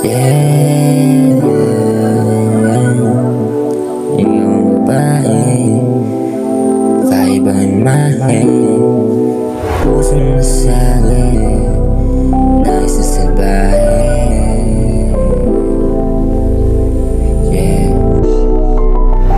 Yeah, iyong babae, kaibang imahe, pusong nasabi na isasabahe. Yeah,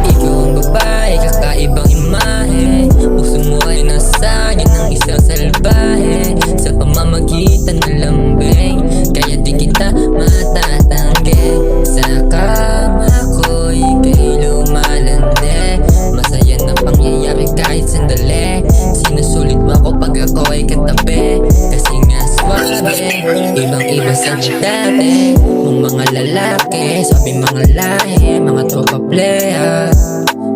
ikaw ang babae, kakaibang imahe, puso mo ay nasayan ng isang salbahe. Sa pamamagitan ng lambing, kaya di kita matatanggi. Sa kama ko'y ika'y lumalande, masaya na pangyayari kahit sandali. Sinusulit mo ako pag ako ay katabi, kasi nga swabe, ibang iba sa dati mong mga lalaki. Sabi mga lahi, mga tropa playa,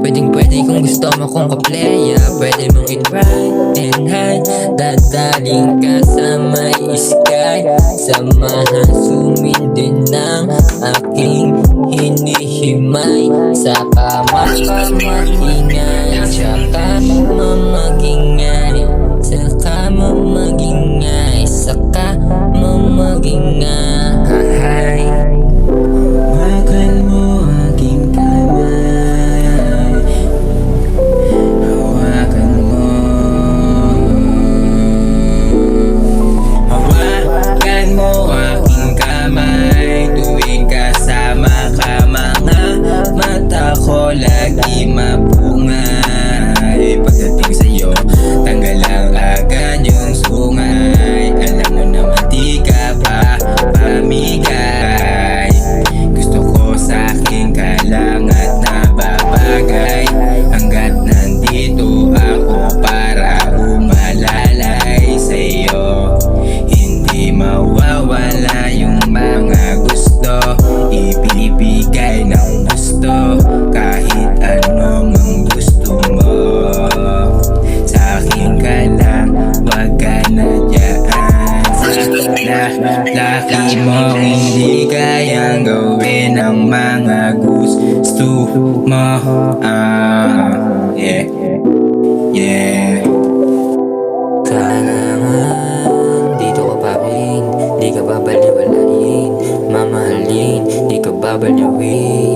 pwedeng kung gusto mo kong kaplaya. Pwede mong i-try and hide, dadaling ka sa may sky. Samahan sumindin ng aking hinihimay. Saka mamagingay, saka mamagingay, saka mamagingay, saka mamagingay. Hawakan mo aking kamay, hawakan mo. Hawakan mo aking kamay, tuwing kasama ka, mga mata ko lagi mapungay. Pagdating sa'yo, tanggal ang agad yung sungay. Alam mo naman di ka pa pamigay, gusto ko sa'king ka lang at nababagay. Hanggat nandito ako para umalalay sa'yo, hindi mawawala yung mga gusto. Ibibigay ng gusto kahit ano mang gusto mo. Sa'kin ka lang, wag ka na dyan. Laki mo hindi kayang gawin ang mga gusto mo. Yeah, yeah. Kailangan dito ka pa rin, di ka babaliwalain. Mamahalin, di ka babaliwin.